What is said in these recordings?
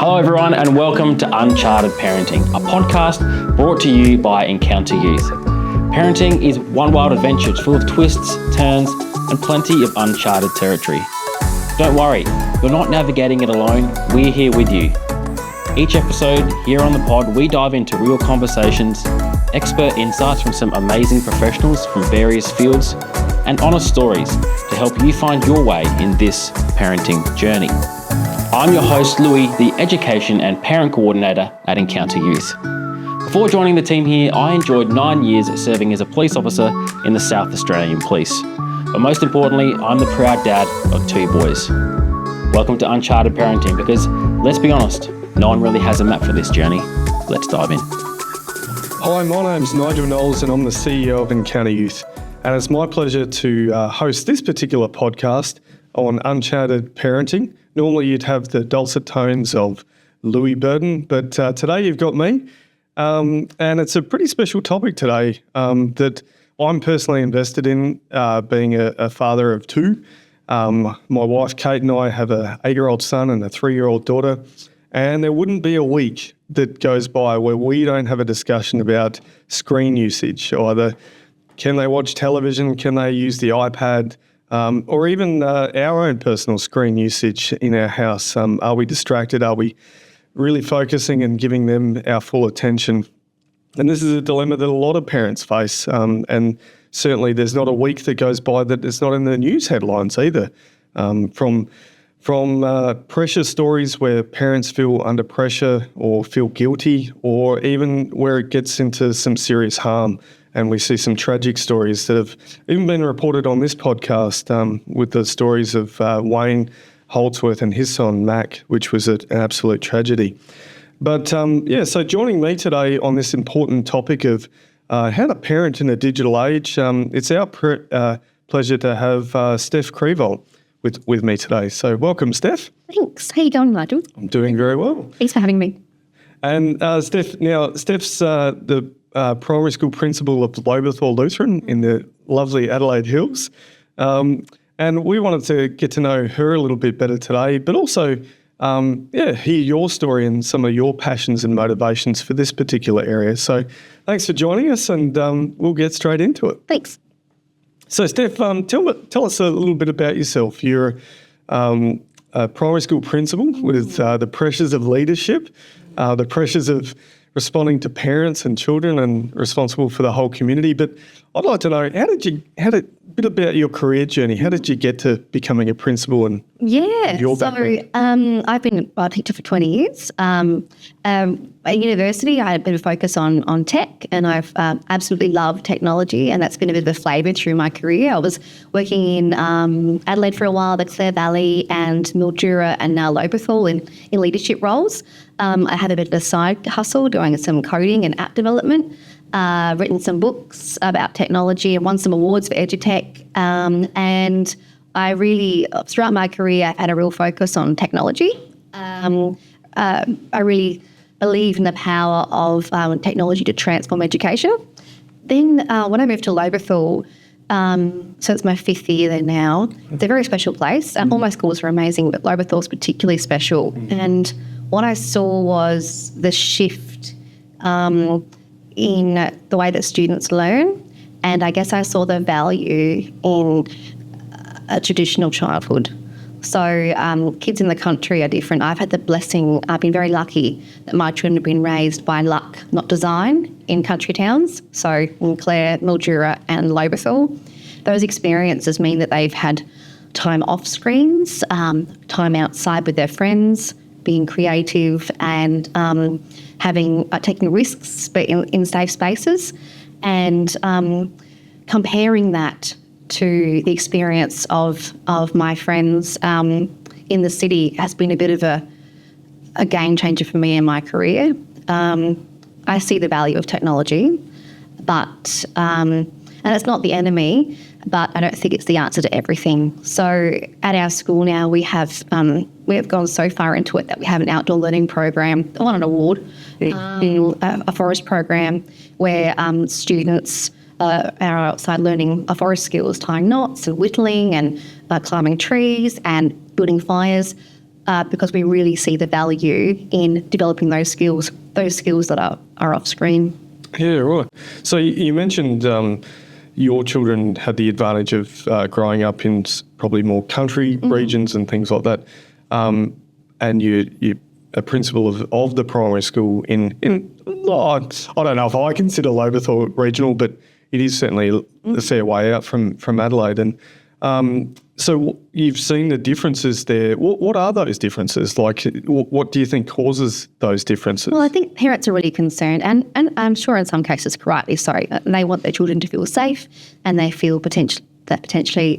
Hello everyone and welcome to Uncharted Parenting, a podcast brought to you by Encounter Youth. Parenting is one wild adventure full of twists, turns and plenty of uncharted territory. Don't worry, you're not navigating it alone, we're here with you. Each episode here on the pod we dive into real conversations, expert insights from some amazing professionals from various fields and honest stories to help you find your way in this parenting journey. I'm your host, Louis, the Education and Parent Coordinator at Encounter Youth. Before joining the team here, I enjoyed 9 years serving as a police officer in the South Australian Police. But most importantly, I'm the proud dad of 2 boys. Welcome to Uncharted Parenting because, let's be honest, no one really has a map for this journey. Let's dive in. Hi, my name's Nigel Knowles and I'm the CEO of Encounter Youth. And it's my pleasure to host this particular podcast on Uncharted Parenting. Normally you'd have the dulcet tones of Louis Burton, but today you've got me. And it's a pretty special topic today that I'm personally invested in, being a father of 2. My wife Kate and I have an 8-year-old son and a 3-year-old daughter. And there wouldn't be a week that goes by where we don't have a discussion about screen usage, either can they watch television, can they use the iPad, or even our own personal screen usage in our house. Are we distracted? Are we really focusing and giving them our full attention? And this is a dilemma that a lot of parents face. And certainly there's not a week that goes by that it's not in the news headlines either. From pressure stories where parents feel under pressure or feel guilty, or even where it gets into some serious harm. And we see some tragic stories that have even been reported on this podcast with the stories of Wayne Holdsworth and his son Mac, which was an absolute tragedy. But so joining me today on this important topic of how to parent in a digital age, it's our pleasure to have Steph Kriewaldt with me today. So welcome, Steph. Thanks. How you going, Nigel? I'm doing very well. Thanks for having me. And Steph's the primary school principal of Lobethal Lutheran in the lovely Adelaide Hills. And we wanted to get to know her a little bit better today, but also hear your story and some of your passions and motivations for this particular area. So thanks for joining us, and we'll get straight into it. Thanks. So Steph, tell us a little bit about yourself. You're a primary school principal with the pressures of leadership, the pressures of responding to parents and children, and responsible for the whole community. But I'd like to know, a bit about your career journey. How did you get to becoming a principal and your background? I've been a teacher for 20 years. At university, I had a bit of a focus on tech, and I've absolutely loved technology, and that's been a bit of a flavour through my career. I was working in Adelaide for a while, the Clare Valley and Mildura, and now Lobethal in leadership roles. I had a bit of a side hustle doing some coding and app development, written some books about technology and won some awards for EduTech. And I really, throughout my career, had a real focus on technology. I really believe in the power of technology to transform education. Then when I moved to Lobethal, so it's my 5th year there now. It's a very special place. All my schools are amazing, but Lobethal's particularly special. And what I saw was the shift in the way that students learn, and I guess I saw the value in a traditional childhood. So kids in the country are different. I've had the blessing, I've been very lucky that my children have been raised by luck, not design, in country towns. So in Clare, Mildura and Lobethal. Those experiences mean that they've had time off screens, time outside with their friends, being creative and taking risks, but in safe spaces, and comparing that to the experience of my friends in the city has been a bit of a game changer for me in my career. I see the value of technology, but and it's not the enemy, but I don't think it's the answer to everything. So at our school now, we have gone so far into it that we have an outdoor learning program. I won an award, a forest program where students are outside learning forest skills, tying knots and whittling and climbing trees and building fires. because we really see the value in developing those skills that are off screen. Yeah, right. So you mentioned your children had the advantage of growing up in probably more country regions and things like that, and you're a principal of the primary school in I don't know if I consider Lobethal regional, but it is certainly a fair way out from Adelaide. And so you've seen the differences there. What are those differences? Like, what do you think causes those differences? Well, I think parents are really concerned, and I'm sure in some cases rightly so. They want their children to feel safe, and they feel potentially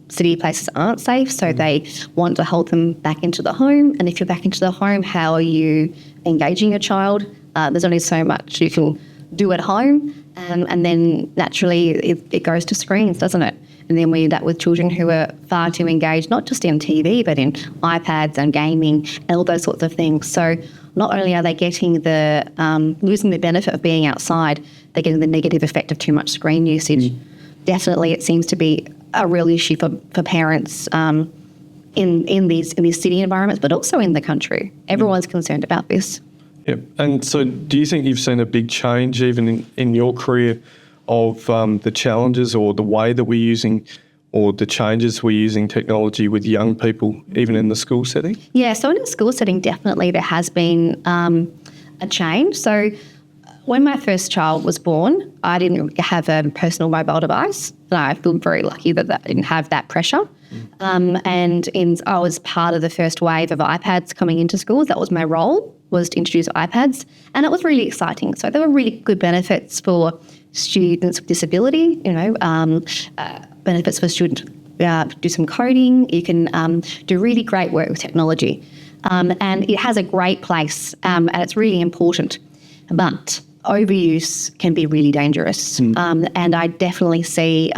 city places aren't safe, so they want to hold them back into the home. And if you're back into the home, how are you engaging your child? There's only so much you can do at home, and then naturally it goes to screens, doesn't it? And then we end up with children who are far too engaged, not just in TV, but in iPads and gaming and all those sorts of things. So not only are they getting losing the benefit of being outside, they're getting the negative effect of too much screen usage. Definitely, it seems to be a real issue for parents in these city environments, but also in the country. Everyone's concerned about this. Yep. And so do you think you've seen a big change even in your career of the challenges or the way that we're using or the changes we're using technology with young people, even in the school setting? Yeah, so in a school setting, definitely there has been a change. So when my first child was born, I didn't have a personal mobile device. And I feel very lucky that I didn't have that pressure. I was part of the first wave of iPads coming into schools. That was my role, was to introduce iPads. And it was really exciting. So there were really good benefits for students with disability, benefits for students do some coding. You can do really great work with technology. And it has a great place and it's really important. But overuse can be really dangerous. And I definitely see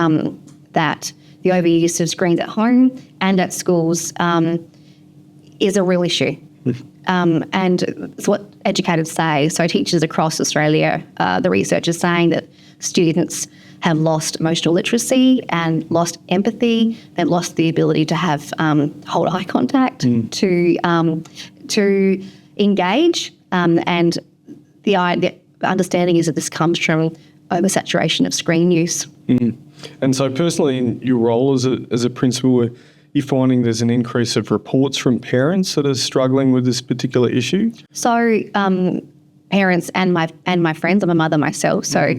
that the overuse of screens at home and at schools is a real issue. And it's what educators say. So teachers across Australia, the research is saying that students have lost emotional literacy and lost empathy. They've lost the ability to have hold eye contact, to engage. And the understanding is that this comes from oversaturation of screen use. And so personally, in your role as a principal, you're finding there's an increase of reports from parents that are struggling with this particular issue? So parents and my friends, I'm a mother myself, so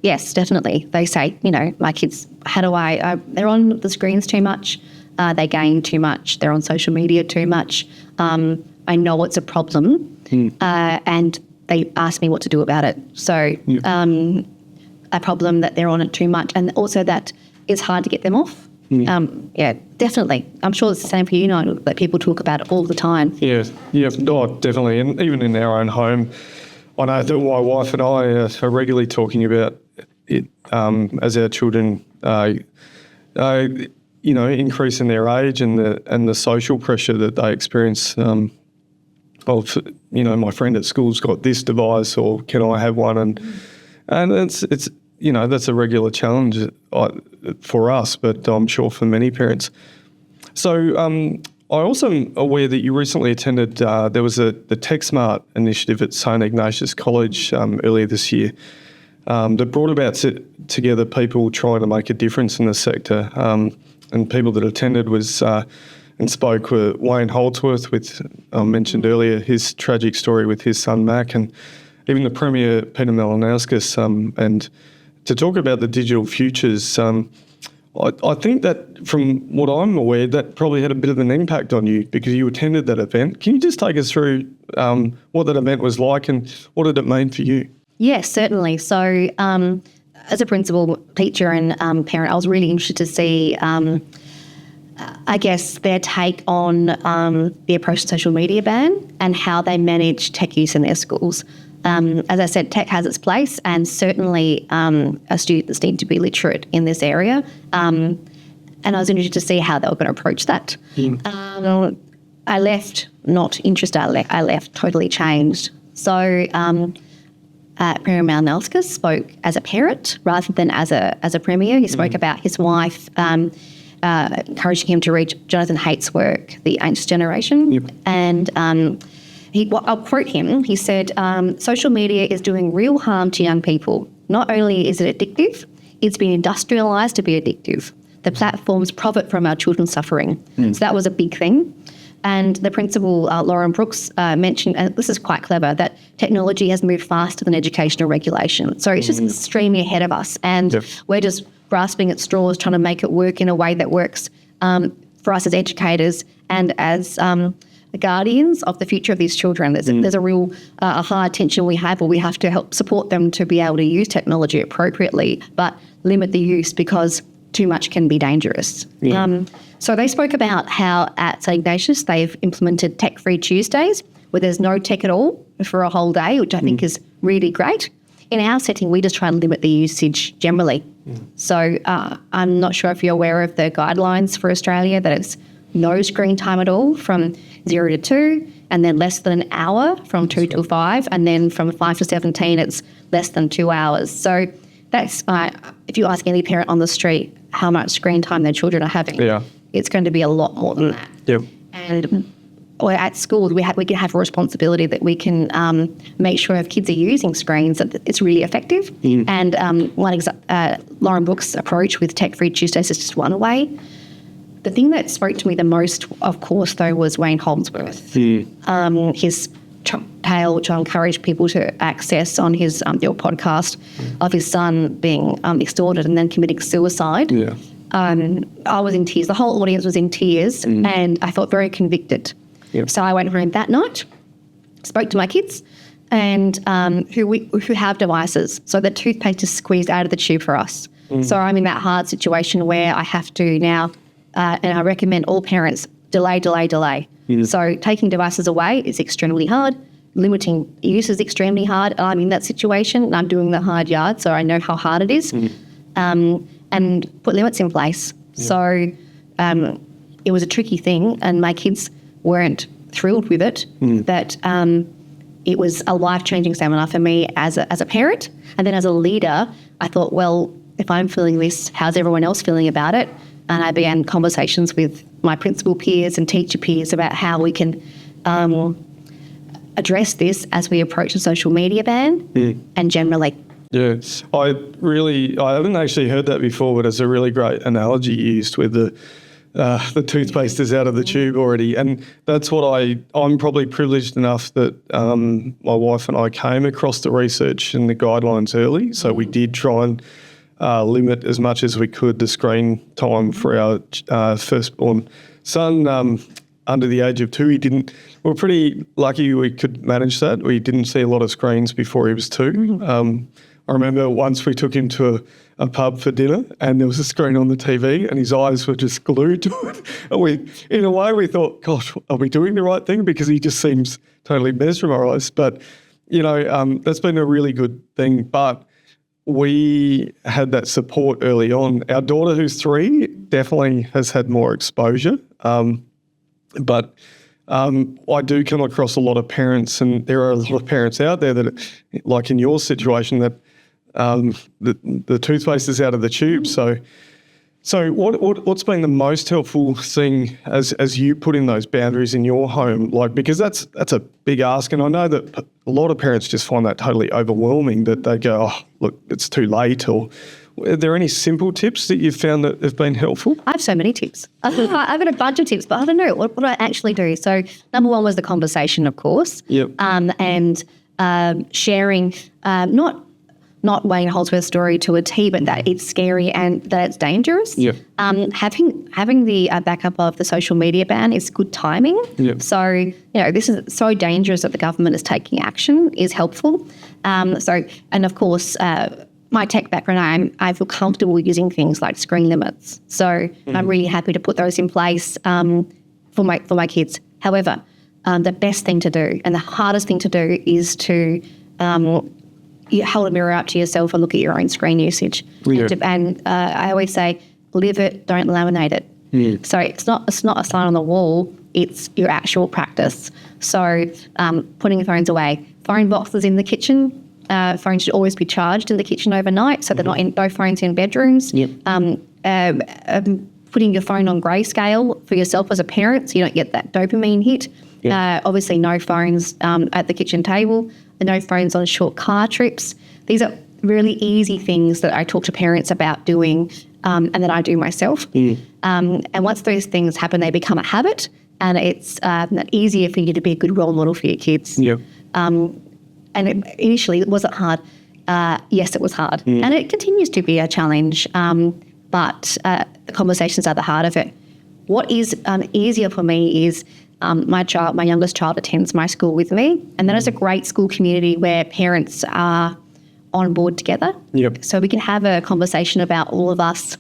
yes, definitely. They say, my kids, they're on the screens too much, they game too much, they're on social media too much. I know it's a problem and they ask me what to do about it. So a problem that they're on it too much, and also that it's hard to get them off. Yeah, definitely. I'm sure it's the same for you, Nigel, that people talk about it all the time. Yeah, definitely. And even in our own home, I know that my wife and I are regularly talking about it as our children, increase in their age and the social pressure that they experience. My friend at school's got this device, or can I have one? And it's that's a regular challenge for us, but I'm sure for many parents. So I also am aware that you recently attended, there was the TechSmart initiative at St Ignatius College earlier this year that brought about together people trying to make a difference in the sector. And people that attended and spoke were Wayne Holdsworth, with I mentioned earlier his tragic story with his son Mac, and even the Premier Peter Malinauskas, and to talk about the digital futures. I think that from what I'm aware, that probably had a bit of an impact on you because you attended that event. Can you just take us through what that event was like and what did it mean for you? Yes, certainly. So as a principal, teacher and parent, I was really interested to see their take on the approach to social media ban and how they manage tech use in their schools. As I said, tech has its place, and certainly our students need to be literate in this area. And I was interested to see how they were going to approach that. I left not interested. I left totally changed. So Premier Malinauskas spoke as a parent rather than as a premier. He spoke about his wife encouraging him to read Jonathan Haidt's work, The Ancient Generation. Yep. And I'll quote him. He said, social media is doing real harm to young people. Not only is it addictive, it's been industrialised to be addictive. The platforms profit from our children's suffering. So that was a big thing. And the principal, Lauren Brooks, mentioned, and this is quite clever, that technology has moved faster than educational regulation. So it's just extremely ahead of us. And we're just grasping at straws, trying to make it work in a way that works for us as educators and as the guardians of the future of these children. There's a real a hard tension we have, where we have to help support them to be able to use technology appropriately, but limit the use because too much can be dangerous. So they spoke about how at St Ignatius they've implemented tech-free Tuesdays, where there's no tech at all for a whole day, which I think is really great. In our setting, we just try and limit the usage generally. So I'm not sure if you're aware of the guidelines for Australia, that it's no screen time at all from 0 to 2, and then less than an hour from 2 to 5, and then from 5 to 17 it's less than 2 hours. So that's if you ask any parent on the street how much screen time their children are having, it's going to be a lot more than that. And or at school, we can have a responsibility that we can make sure if kids are using screens that it's really effective. And Lauren Brooks' approach with Tech-Free Tuesdays is just one way. The thing that spoke to me the most, of course, though, was Wayne Holdsworth. His tale, which I encourage people to access on his your podcast, of his son being extorted and then committing suicide. I was in tears. The whole audience was in tears, and I felt very convicted. So I went home that night, spoke to my kids, and who have devices. So the toothpaste is squeezed out of the tube for us. So I'm in that hard situation where I have to now, and I recommend all parents delay. So taking devices away is extremely hard. Limiting use is extremely hard. I'm in that situation, and I'm doing the hard yard, so I know how hard it is. And put limits in place. So it was a tricky thing, and my kids weren't thrilled with it, but it was a life-changing seminar for me as a parent. And then as a leader, I thought, well, if I'm feeling this, how's everyone else feeling about it? And I began conversations with my principal peers and teacher peers about how we can address this as we approach a social media ban and generally. Yeah, I haven't actually heard that before, but it's a really great analogy used with the toothpaste is out of the tube already. And that's what I'm probably privileged enough that my wife and I came across the research and the guidelines early. So we did try and limit as much as we could the screen time for our firstborn son under the age of 2. We're pretty lucky we could manage that. We didn't see a lot of screens before he was 2. I remember once we took him to a pub for dinner and there was a screen on the TV and his eyes were just glued to it. And in a way, we thought, gosh, are we doing the right thing? Because he just seems totally mesmerised. But, that's been a really good thing. But we had that support early on. Our daughter, who's 3, definitely has had more exposure. But I do come across a lot of parents, and there are a lot of parents out there that, like in your situation, that the toothpaste is out of the tube. So what's been the most helpful thing as you put in those boundaries in your home? Like, because that's a big ask, and I know that a lot of parents just find that totally overwhelming, that they go, oh, look, it's too late. Or are there any simple tips that you've found that have been helpful? I have so many tips. I've got a bunch of tips, but I don't know what do I actually do. So number one was the conversation, of course, and sharing not Wayne Holdsworth's story to a T, but that it's scary and that it's dangerous. Having the backup of the social media ban is good timing. So, this is so dangerous that the government is taking action is helpful. And of course, my tech background, I feel comfortable using things like screen limits. So I'm really happy to put those in place for my kids. However, the best thing to do and the hardest thing to do is to you hold a mirror up to yourself and look at your own screen usage. And I always say, live it, don't laminate it. So it's not a sign on the wall, it's your actual practice. So putting phones away. Phone boxes in the kitchen. Phones should always be charged in the kitchen overnight, so they're no phones in bedrooms. putting your phone on grayscale for yourself as a parent so you don't get that dopamine hit. Obviously, no phones at the kitchen table, and no phones on short car trips. These are really easy things that I talk to parents about doing and that I do myself. And once those things happen, they become a habit, and it's easier for you to be a good role model for your kids. And initially, was it hard? Yes, it was hard. And it continues to be a challenge, but the conversations are the heart of it. What is easier for me is my youngest child attends my school with me, and that is a great school community where parents are on board together. So we can have a conversation about all of us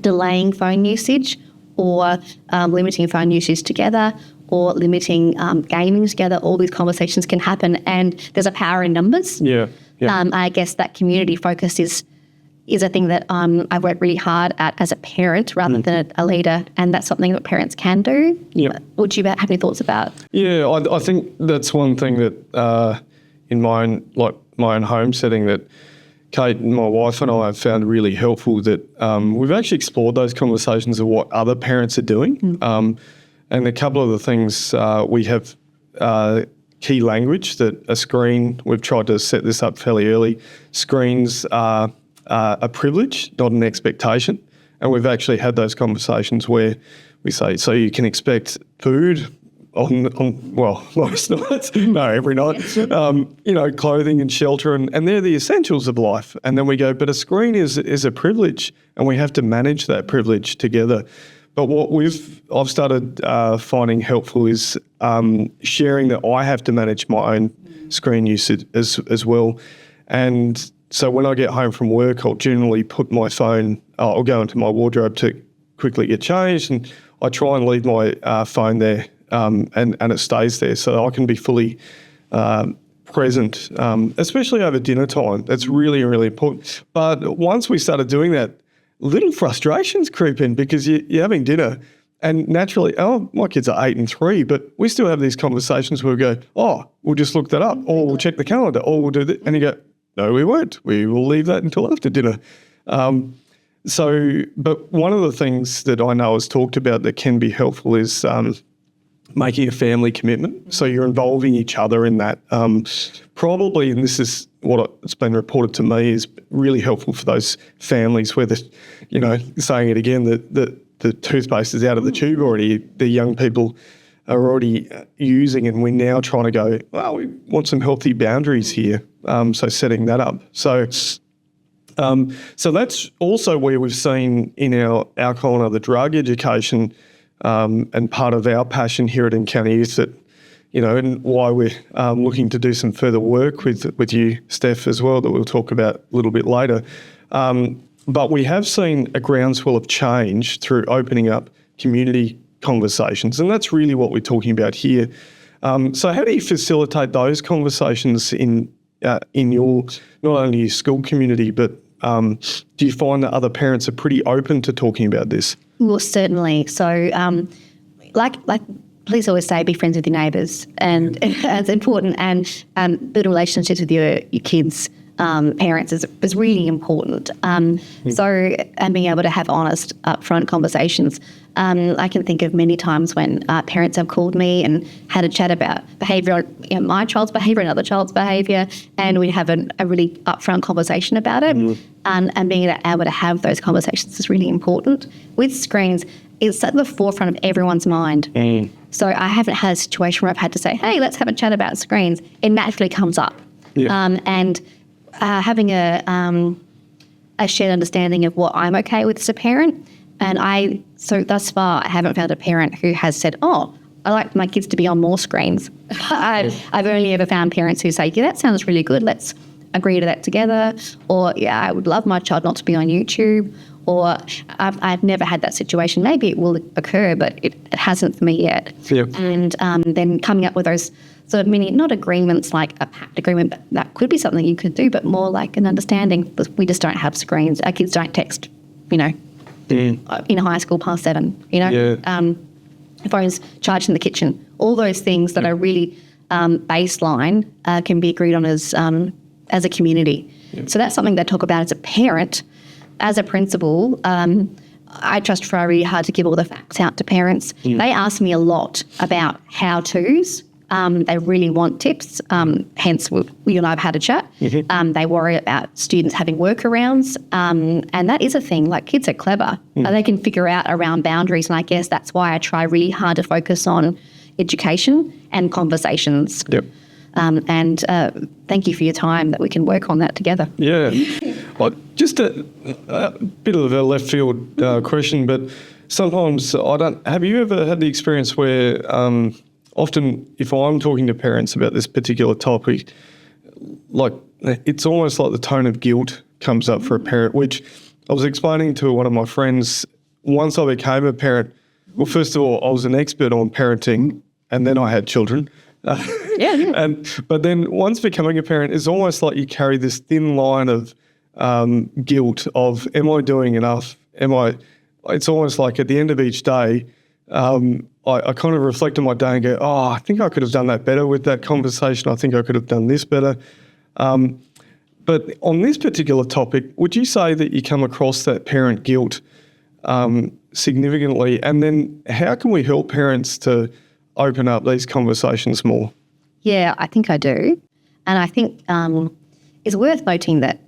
delaying phone usage or limiting phone usage together, or limiting gaming together. All these conversations can happen, and there's a power in numbers. I guess that community focus is a thing that I've worked really hard at as a parent rather than a leader, and that's something that parents can do. Would you have any thoughts about? I think that's one thing that in my own home setting that Kate, my wife, and I have found really helpful, that we've actually explored those conversations of what other parents are doing. And a couple of the things we have key language, that a screen, we've tried to set this up fairly early. Screens are a privilege, not an expectation. And we've actually had those conversations where we say, so you can expect food on most nights, no, every night, clothing and shelter, and they're the essentials of life. And then we go, but a screen is a privilege, and we have to manage that privilege together. But what I've started finding helpful is sharing that I have to manage my own screen usage as well. And so when I get home from work, I'll generally put my phone, I'll go into my wardrobe to quickly get changed, and I try and leave my phone there, and it stays there so that I can be fully present, especially over dinner time. That's really, really important. But once we started doing that, little frustrations creep in, because you're having dinner and naturally, my kids are 8 and 3, but we still have these conversations where we go, we'll just look that up, or we'll check the calendar, or we'll do that. And you go, no, we won't. We will leave that until after dinner. But one of the things that I know is talked about that can be helpful is making a family commitment. So you're involving each other in that. Probably, and this is what it's been reported to me, is really helpful for those families where saying it again, that the toothpaste is out of the tube already. The young people are already using, and we're now trying to go, we want some healthy boundaries here. So setting that up. So that's also where we've seen in our alcohol and other drug education, and part of our passion here at Encounter Youth, that, and why we're looking to do some further work with you, Steph, as well, that we'll talk about a little bit later. But we have seen a groundswell of change through opening up community conversations, and that's really what we're talking about here. So how do you facilitate those conversations in your, not only your school community, but do you find that other parents are pretty open to talking about this? Well, certainly. So, like police always say, be friends with your neighbours, and it's important. And building relationships with your kids' parents is really important. So, and being able to have honest, upfront conversations. I can think of many times when parents have called me and had a chat about behaviour, my child's behaviour and other child's behaviour, and we have a really upfront conversation about it. And being able to have those conversations is really important. With screens, it's at the forefront of everyone's mind. So I haven't had a situation where I've had to say, hey, let's have a chat about screens. It naturally comes up. And having a shared understanding of what I'm okay with as a parent. And so thus far, I haven't found a parent who has said, I like my kids to be on more screens. I've only ever found parents who say, that sounds really good. Let's agree to that together. Or, I would love my child not to be on YouTube. Or I've never had that situation. Maybe it will occur, but it hasn't for me yet. And then coming up with those sort of not agreements like a pact agreement, but that could be something you could do, but more like an understanding. But we just don't have screens. Our kids don't text, in high school past 7, phones charged in the kitchen. All those things that are really baseline can be agreed on as a community. So that's something they talk about as a parent. As a principal, I just try really hard to give all the facts out to parents. They ask me a lot about how-tos. They really want tips, hence you and I have had a chat. They worry about students having workarounds, and that is a thing. Like, kids are clever. They can figure out around boundaries, and I guess that's why I try really hard to focus on education and conversations. Yep. And thank you for your time that we can work on that together. Yeah. Well, just a bit of a left field question, but sometimes have you ever had the experience where often if I'm talking to parents about this particular topic, like it's almost like the tone of guilt comes up for a parent, which I was explaining to one of my friends. Once I became a parent, well, first of all, I was an expert on parenting, and then I had children. But then once becoming a parent, it's almost like you carry this thin line of guilt of, am I doing enough? It's almost like at the end of each day, I kind of reflect on my day and go, I think I could have done that better with that conversation. I think I could have done this better. But on this particular topic, would you say that you come across that parent guilt significantly? And then how can we help parents to open up these conversations more? Yeah, I think I do. And I think it's worth noting that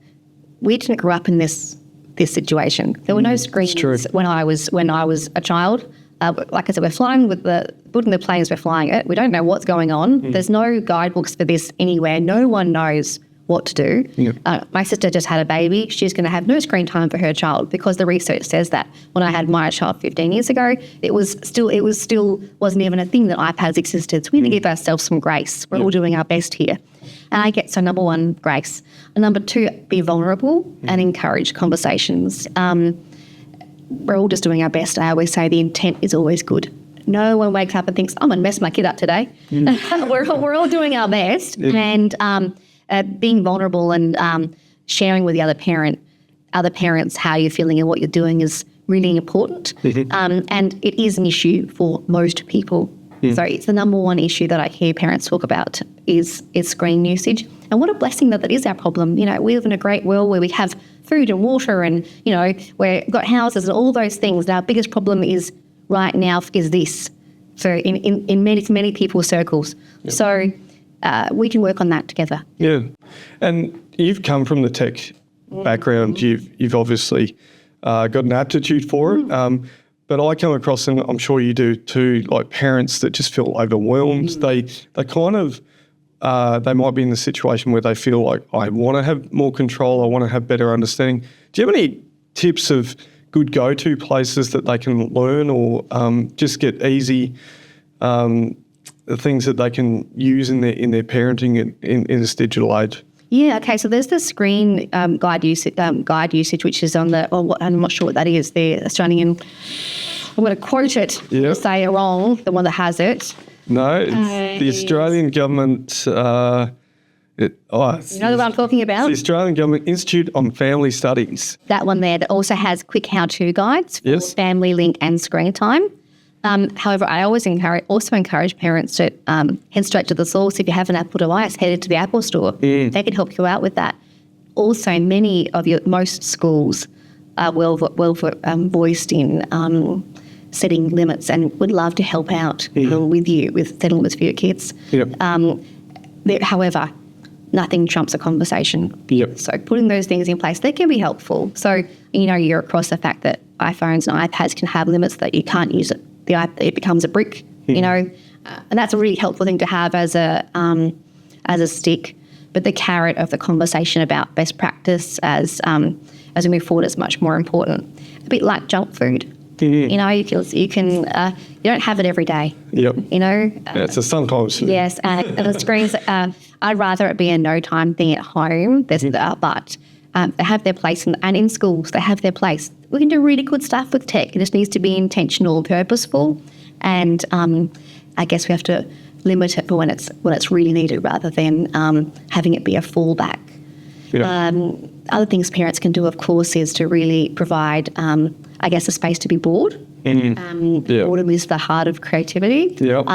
we didn't grow up in this situation. There were no screens when I was a child. Like I said, we're flying building the planes, we're flying it. We don't know what's going on. There's no guidebooks for this anywhere. No one knows what to do. Yep. My sister just had a baby. She's going to have no screen time for her child because the research says that. When I had my child 15 years ago, it wasn't even a thing that iPads existed. So we need to give ourselves some grace. We're all doing our best here. And I get, so number one, grace. And number two, be vulnerable and encourage conversations. We're all just doing our best. I always say the intent is always good. No one wakes up and thinks, I'm going to mess my kid up today. We're all doing our best. And being vulnerable and sharing with the other parents how you're feeling and what you're doing is really important. And it is an issue for most people. So it's the number one issue that I hear parents talk about is screen usage. And what a blessing that is our problem. You know, we live in a great world where we have food and water and, you know, we've got houses and all those things. And our biggest problem is right now is this. So in many people's circles. Yep. So we can work on that together. Yeah. And you've come from the tech background. You've obviously got an aptitude for it. But I come across, and I'm sure you do too, like parents that just feel overwhelmed. They kind of, they might be in the situation where they feel like, I want to have more control, I want to have better understanding. Do you have any tips of good go-to places that they can learn or just get easy things that they can use in their parenting in this digital age? Yeah, okay, so there's the screen guide usage, which is on the, I'm not sure what that is, the Australian, I'm going to quote it to say it wrong, the one that has it. No, it's the Australian Government, you know what I'm talking about? It's the Australian Government Institute on Family Studies. That one there that also has quick how-to guides for family link and screen time. However, I always encourage parents to head straight to the source. If you have an Apple device, head to the Apple Store. They can help you out with that. Also, most schools are well voiced in setting limits and would love to help out with you with setting limits for your kids. Yep. However, nothing trumps a conversation. Yep. So putting those things in place, they can be helpful. So, you're across the fact that iPhones and iPads can have limits that you can't use it. It becomes a brick, and that's a really helpful thing to have as a stick. But the carrot of the conversation about best practice as we move forward is much more important. A bit like junk food. You don't have it every day. Yep. It's a sometimes. Yes, and the screens. I'd rather it be a no time thing at home. But they have their place, and in schools they have their place. We can do really good stuff with tech. It just needs to be intentional, purposeful, and I guess we have to limit it for when it's really needed, rather than having it be a fallback. Yeah. Other things parents can do, of course, is to really provide, a space to be bored. Boredom is the heart of creativity. Yep.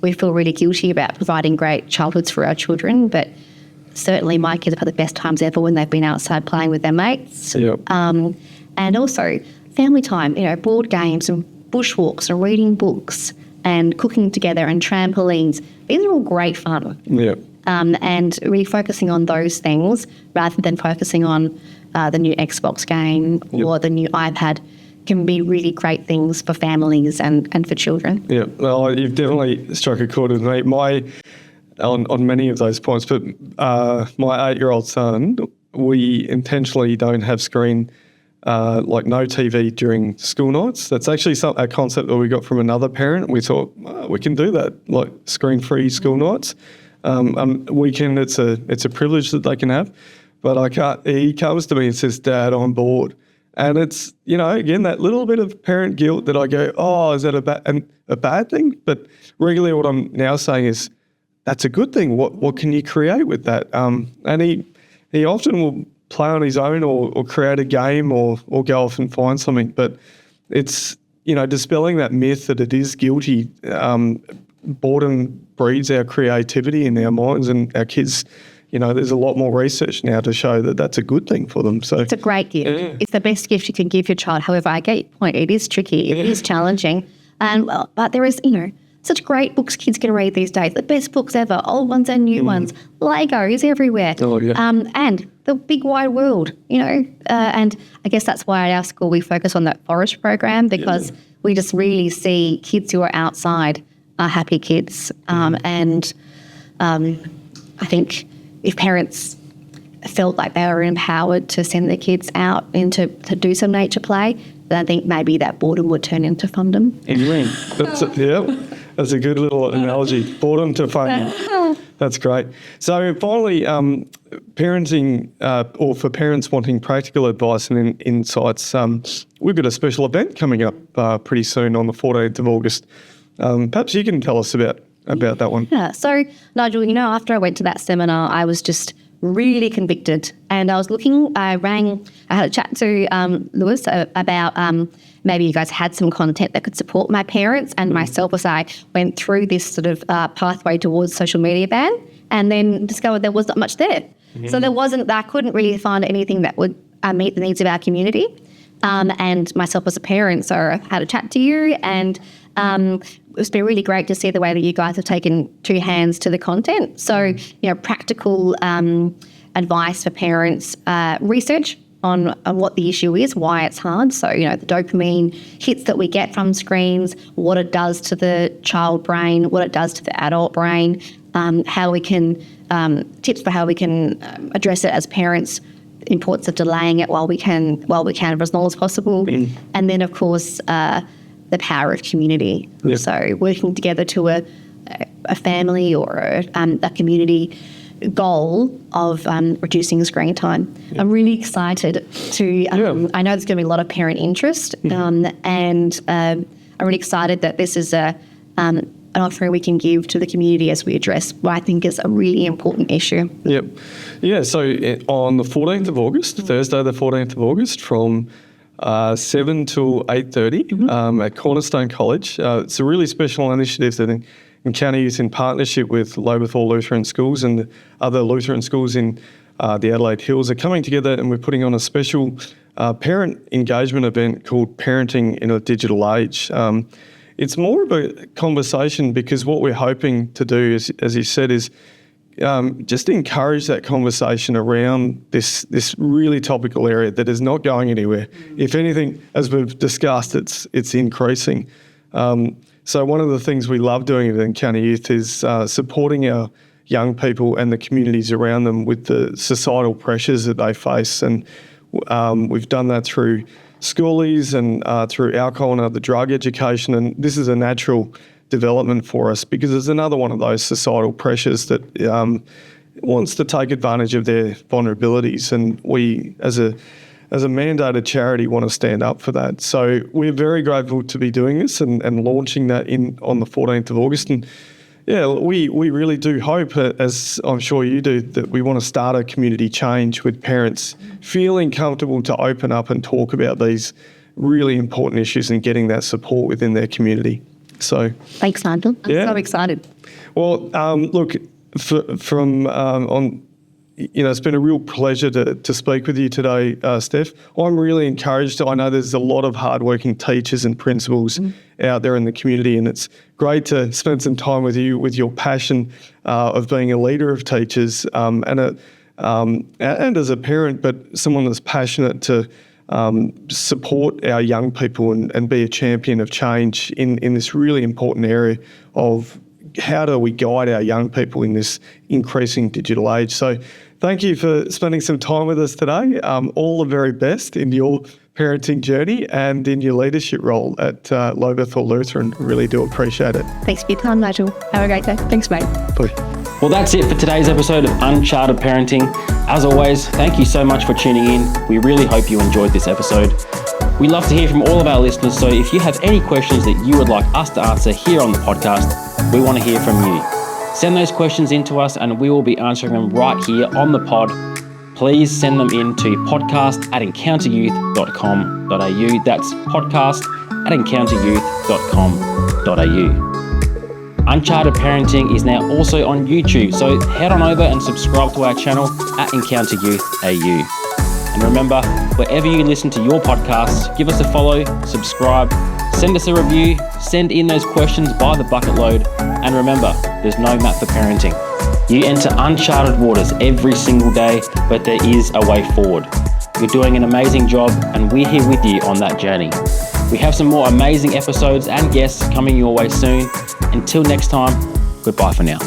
We feel really guilty about providing great childhoods for our children, but certainly my kids have had the best times ever when they've been outside playing with their mates. Yep. And also family time, board games and bushwalks and reading books and cooking together and trampolines. These are all great fun. Yeah. And really focusing on those things rather than focusing on the new Xbox game or the new iPad can be really great things for families and for children. Yeah, well, you've definitely struck a chord with me. On many of those points, but my 8-year-old son, we intentionally don't have screen, like no TV during school nights. That's actually a concept that we got from another parent. We thought we can do that, like screen-free school nights. Weekend, it's a privilege that they can have, but I can't. He comes to me and says, "Dad, I'm bored," and it's again that little bit of parent guilt that I go, "Oh, is that a bad thing?" But regularly, what I'm now saying is, that's a good thing. What can you create with that? And he often will play on his own or create a game or go off and find something. But it's, dispelling that myth that it is guilty. Boredom breeds our creativity in our minds, and our kids, there's a lot more research now to show that that's a good thing for them. So it's a great gift. Yeah. It's the best gift you can give your child. However, I get your point. It is tricky. It is challenging. But there is, such great books kids can read these days. The best books ever, old ones and new ones. Lego is everywhere. Oh, yeah. And the big wide world, and I guess that's why at our school we focus on that forest program, because we just really see kids who are outside are happy kids. And I think if parents felt like they were empowered to send their kids out to do some nature play, then I think maybe that boredom would turn into fundum. That's a good little analogy. Boredom to fundum. That's great. So finally, parenting, or for parents wanting practical advice and insights, we've got a special event coming up pretty soon on the 14th of August. Perhaps you can tell us about that one. Yeah. So, Nigel, after I went to that seminar, I was just really convicted. And I was I had a chat to Lewis about maybe you guys had some content that could support my parents and myself as I went through this sort of pathway towards social media ban, and then discovered there was not much there. Mm-hmm. So I couldn't really find anything that would meet the needs of our community. And myself as a parent, so I had a chat to you, and it's been really great to see the way that you guys have taken two hands to the content. So, practical advice for parents, research on what the issue is, why it's hard. So, the dopamine hits that we get from screens, what it does to the child brain, what it does to the adult brain, how we can, tips for how we can address it as parents, importance of delaying it while we can for as long as possible. And then, of course, the power of community. Yep. So working together to a family or a community goal of reducing screen time. Yep. I'm really excited to, I know there's going to be a lot of parent interest, and I'm really excited that this is an offering we can give to the community as we address what I think is a really important issue. Yep. Yeah, so on the 14th of August, Thursday the 14th of August, from 7 till 8:30 at Cornerstone College. It's a really special initiative that Encounter Youth, in partnership with Lobethal Lutheran Schools and other Lutheran schools in the Adelaide Hills, are coming together, and we're putting on a special parent engagement event called Parenting in a Digital Age. It's more of a conversation, because what we're hoping to do is, as you said, is just encourage that conversation around this really topical area that is not going anywhere. If anything, as we've discussed, it's increasing. So one of the things we love doing at Encounter Youth is supporting our young people and the communities around them with the societal pressures that they face. And we've done that through schoolies and through alcohol and other drug education. And this is a natural development for us, because it's another one of those societal pressures that wants to take advantage of their vulnerabilities. And we, as a mandated charity, want to stand up for that. So we're very grateful to be doing this and launching that on the 14th of August. And yeah, we really do hope, as I'm sure you do, that we want to start a community change with parents feeling comfortable to open up and talk about these really important issues and getting that support within their community. So thanks, Nigel. I'm so excited. Well, look, from it's been a real pleasure to speak with you today, Steph. I'm really encouraged. I know there's a lot of hardworking teachers and principals out there in the community, and it's great to spend some time with you with your passion of being a leader of teachers and as a parent, but someone that's passionate to support our young people and be a champion of change in this really important area of how do we guide our young people in this increasing digital age. So thank you for spending some time with us today. All the very best in your parenting journey and in your leadership role at Lobethal Lutheran. Really do appreciate it. Thanks for your time, Nigel. Have a great day. Thanks, mate. Bye. Well, that's it for today's episode of Uncharted Parenting. As always, thank you so much for tuning in. We really hope you enjoyed this episode. We love to hear from all of our listeners, so if you have any questions that you would like us to answer here on the podcast, we want to hear from you. Send those questions in to us and we will be answering them right here on the pod. Please send them in to podcast@encounteryouth.com.au. That's podcast@encounteryouth.com.au. Uncharted Parenting is now also on YouTube, so head on over and subscribe to our channel at Encounter Youth AU. And remember, wherever you listen to your podcasts, give us a follow, subscribe, send us a review, send in those questions by the bucket load, and remember, there's no map for parenting. You enter uncharted waters every single day, but there is a way forward. You're doing an amazing job, and we're here with you on that journey. We have some more amazing episodes and guests coming your way soon. Until next time, goodbye for now.